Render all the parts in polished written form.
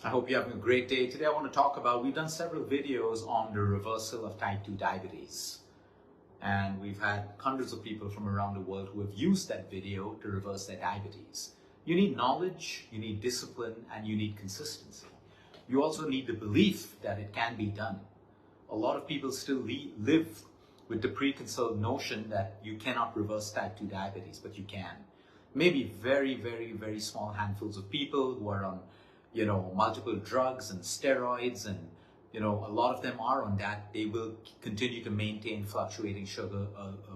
I hope you're having a great day. Today I want to talk about, we've done several videos on the reversal of type 2 diabetes. And we've had hundreds of people from around the world who have used that video to reverse their diabetes. You need knowledge, you need discipline, and you need consistency. You also need the belief that it can be done. A lot of people still live with the preconceived notion that you cannot reverse type 2 diabetes, but you can. Maybe very, very, very small handfuls of people who are on multiple drugs and steroids, and a lot of them are on that. They will continue to maintain fluctuating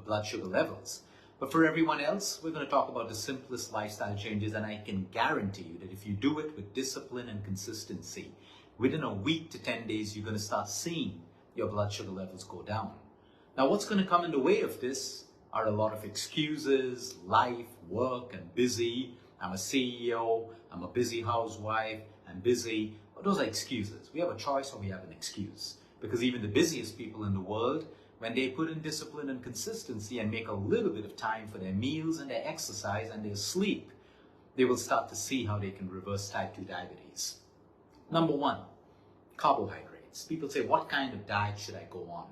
blood sugar levels. But for everyone else, we're going to talk about the simplest lifestyle changes, and I can guarantee you that if you do it with discipline and consistency, within a week to 10 days, you're going to start seeing your blood sugar levels go down. Now, what's going to come in the way of this are a lot of excuses, life, work, and busy. I'm a CEO, I'm a busy housewife, I'm busy. Well, those are excuses. We have a choice or we have an excuse. Because even the busiest people in the world, when they put in discipline and consistency and make a little bit of time for their meals and their exercise and their sleep, they will start to see how they can reverse type 2 diabetes. Number one, carbohydrates. People say, what kind of diet should I go on?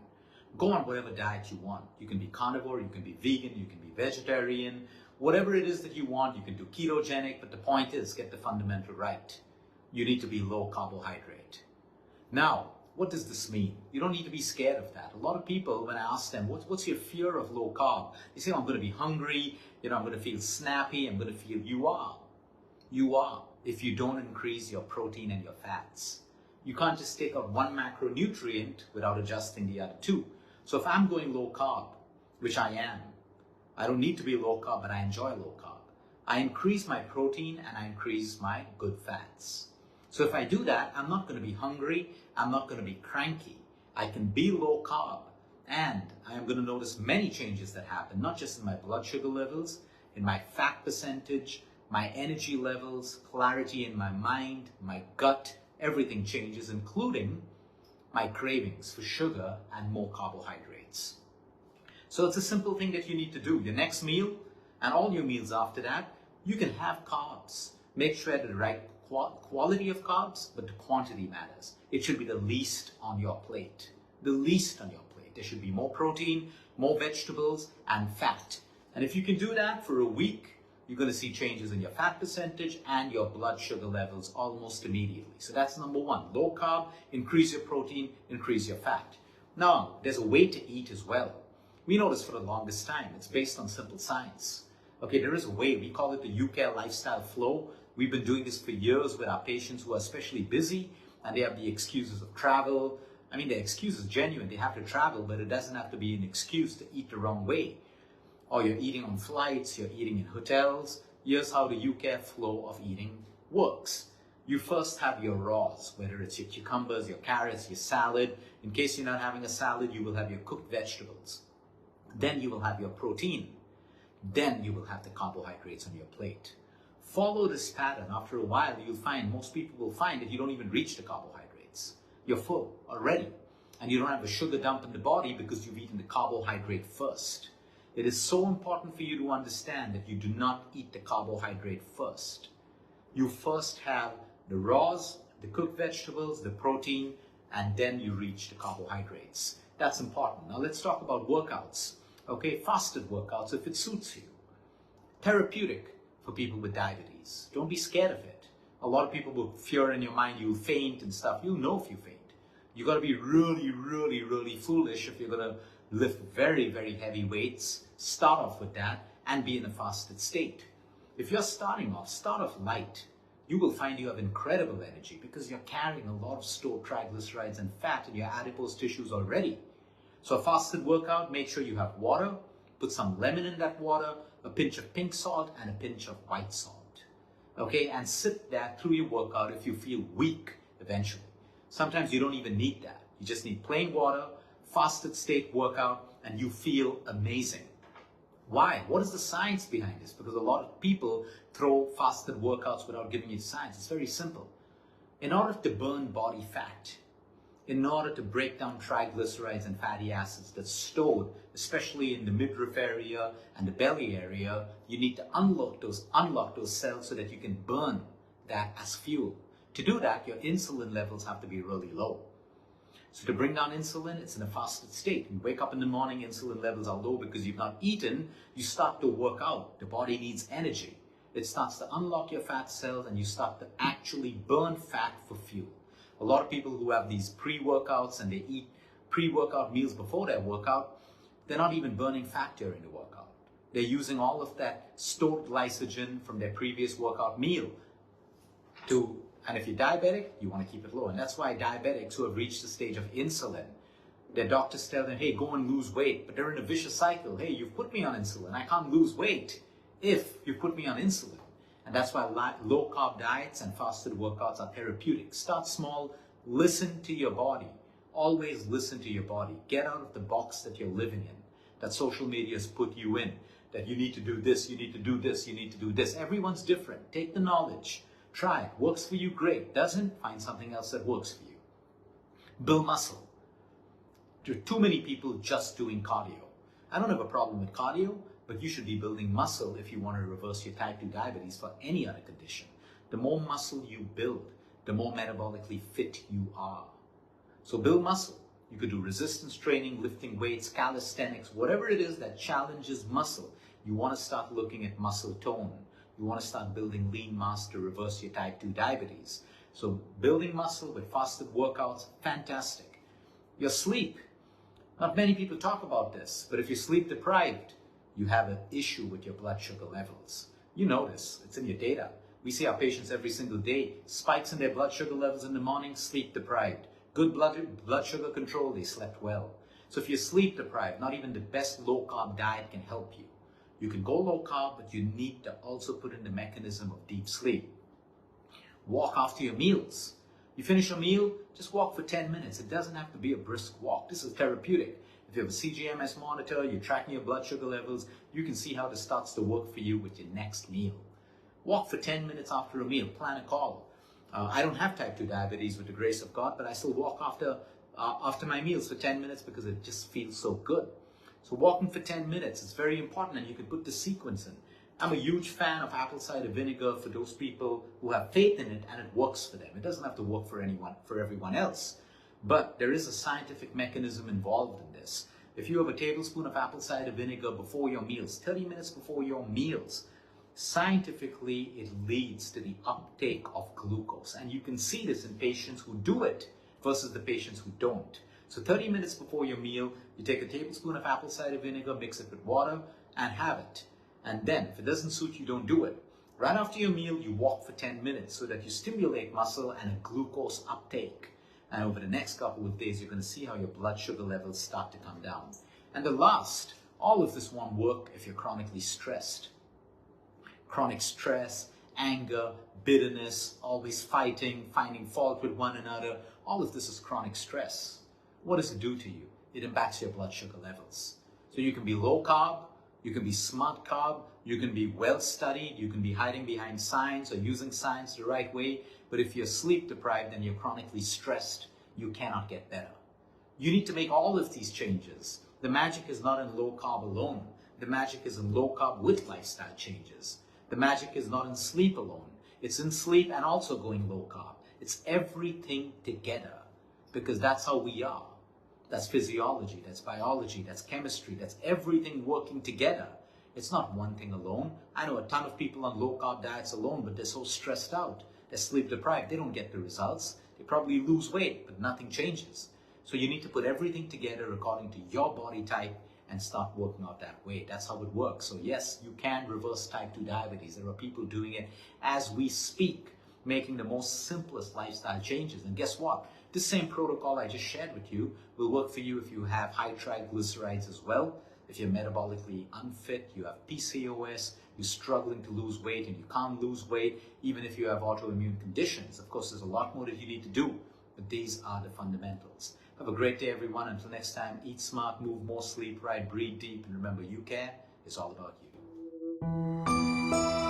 Go on whatever diet you want. You can be carnivore, you can be vegan, you can be vegetarian. Whatever it is that you want, you can do ketogenic, but the point is, get the fundamental right. You need to be low carbohydrate. Now, what does this mean? You don't need to be scared of that. A lot of people, when I ask them, what's your fear of low carb? They say, I'm going to be hungry, I'm going to feel snappy, I'm going to feel, you are, if you don't increase your protein and your fats. You can't just take out one macronutrient without adjusting the other two. So if I'm going low carb, which I am, I don't need to be low carb, but I enjoy low carb. I increase my protein and I increase my good fats. So if I do that, I'm not going to be hungry. I'm not going to be cranky. I can be low carb, and I am going to notice many changes that happen, not just in my blood sugar levels, in my fat percentage, my energy levels, clarity in my mind, my gut, everything changes, including my cravings for sugar and more carbohydrates. So it's a simple thing that you need to do. Your next meal and all your meals after that, you can have carbs. Make sure the right quality of carbs, but the quantity matters. It should be the least on your plate. The least on your plate. There should be more protein, more vegetables, and fat. And if you can do that for a week, you're going to see changes in your fat percentage and your blood sugar levels almost immediately. So that's number one. Low carb, increase your protein, increase your fat. Now, there's a way to eat as well. We know this for the longest time. It's based on simple science. Okay, there is a way. We call it the UK lifestyle flow. We've been doing this for years with our patients who are especially busy, and they have the excuses of travel. I mean, the excuse is genuine. They have to travel, but it doesn't have to be an excuse to eat the wrong way. Or you're eating on flights, you're eating in hotels. Here's how the UK flow of eating works. You first have your raws, whether it's your cucumbers, your carrots, your salad. In case you're not having a salad, you will have your cooked vegetables. Then you will have your protein. Then you will have the carbohydrates on your plate. Follow this pattern. After a while, you'll find, most people will find that you don't even reach the carbohydrates. You're full already. And you don't have a sugar dump in the body because you've eaten the carbohydrate first. It is so important for you to understand that you do not eat the carbohydrate first. You first have the raws, the cooked vegetables, the protein, and then you reach the carbohydrates. That's important. Now let's talk about workouts. Okay, fasted workouts if it suits you. Therapeutic for people with diabetes. Don't be scared of it. A lot of people will fear in your mind you'll faint and stuff. You'll know if you faint. You got to be really, really, really foolish if you're going to lift very, very heavy weights. Start off with that and be in a fasted state. If you're starting off, start off light. You will find you have incredible energy because you're carrying a lot of stored triglycerides and fat in your adipose tissues already. So a fasted workout, make sure you have water, put some lemon in that water, a pinch of pink salt and a pinch of white salt. Okay, and sip that through your workout if you feel weak eventually. Sometimes you don't even need that. You just need plain water, fasted state workout, and you feel amazing. Why? What is the science behind this? Because a lot of people throw fasted workouts without giving you science. It's very simple. In order to burn body fat, in order to break down triglycerides and fatty acids that's stored, especially in the midriff area and the belly area, you need to unlock those cells so that you can burn that as fuel. To do that, your insulin levels have to be really low. So to bring down insulin, it's in a fasted state. You wake up in the morning, insulin levels are low because you've not eaten, you start to work out. The body needs energy. It starts to unlock your fat cells and you start to actually burn fat for fuel. A lot of people who have these pre-workouts and they eat pre-workout meals before their workout, they're not even burning fat during the workout. They're using all of that stored glycogen from their previous workout meal and if you're diabetic, you want to keep it low. And that's why diabetics who have reached the stage of insulin, their doctors tell them, hey, go and lose weight. But they're in a vicious cycle. Hey, you've put me on insulin. I can't lose weight if you put me on insulin. And that's why low-carb diets and fasted workouts are therapeutic. Start small. Listen to your body. Always listen to your body. Get out of the box that you're living in, that social media has put you in, that you need to do this, you need to do this, you need to do this. Everyone's different. Take the knowledge. Try it. Works for you, great. Doesn't, find something else that works for you. Build muscle. There are too many people just doing cardio. I don't have a problem with cardio, but you should be building muscle if you want to reverse your type 2 diabetes for any other condition. The more muscle you build, the more metabolically fit you are. So build muscle. You could do resistance training, lifting weights, calisthenics, whatever it is that challenges muscle. You want to start looking at muscle tone. You want to start building lean mass to reverse your type 2 diabetes. So building muscle with fasted workouts, fantastic. Your sleep. Not many people talk about this, but if you're sleep deprived, you have an issue with your blood sugar levels. You know this, it's in your data. We see our patients every single day, spikes in their blood sugar levels in the morning, sleep deprived. Good blood sugar control, they slept well. So if you're sleep deprived, not even the best low-carb diet can help you. You can go low carb, but you need to also put in the mechanism of deep sleep. Walk after your meals. You finish your meal, just walk for 10 minutes. It doesn't have to be a brisk walk. This is therapeutic. If you have a CGMS monitor, you're tracking your blood sugar levels, you can see how this starts to work for you with your next meal. Walk for 10 minutes after a meal. Plan a call. I don't have type 2 diabetes with the grace of God, but I still walk after my meals for 10 minutes because it just feels so good. So walking for 10 minutes is very important, and you can put the sequence in. I'm a huge fan of apple cider vinegar for those people who have faith in it and it works for them. It doesn't have to work for everyone else. But there is a scientific mechanism involved in this. If you have a tablespoon of apple cider vinegar before your meals, 30 minutes before your meals, scientifically it leads to the uptake of glucose. And you can see this in patients who do it versus the patients who don't. So 30 minutes before your meal, you take a tablespoon of apple cider vinegar, mix it with water, and have it. And then, if it doesn't suit you, don't do it. Right after your meal, you walk for 10 minutes so that you stimulate muscle and a glucose uptake. And over the next couple of days, you're going to see how your blood sugar levels start to come down. And the last, all of this won't work if you're chronically stressed. Chronic stress, anger, bitterness, always fighting, finding fault with one another, all of this is chronic stress. What does it do to you? It impacts your blood sugar levels. So you can be low carb, you can be smart carb, you can be well studied, you can be hiding behind science or using science the right way, but if you're sleep deprived and you're chronically stressed, you cannot get better. You need to make all of these changes. The magic is not in low carb alone. The magic is in low carb with lifestyle changes. The magic is not in sleep alone. It's in sleep and also going low carb. It's everything together because that's how we are. That's physiology, that's biology, that's chemistry, that's everything working together. It's not one thing alone. I know a ton of people on low carb diets alone, but they're so stressed out. They're sleep deprived. They don't get the results. They probably lose weight, but nothing changes. So you need to put everything together according to your body type and start working out that way. That's how it works. So yes, you can reverse type 2 diabetes. There are people doing it as we speak, making the most simplest lifestyle changes. And guess what? This same protocol I just shared with you will work for you if you have high triglycerides as well. If you're metabolically unfit, you have PCOS, you're struggling to lose weight and you can't lose weight, even if you have autoimmune conditions. Of course, there's a lot more that you need to do, but these are the fundamentals. Have a great day, everyone. Until next time, eat smart, move more, sleep right, breathe deep, and remember, you care. It's all about you.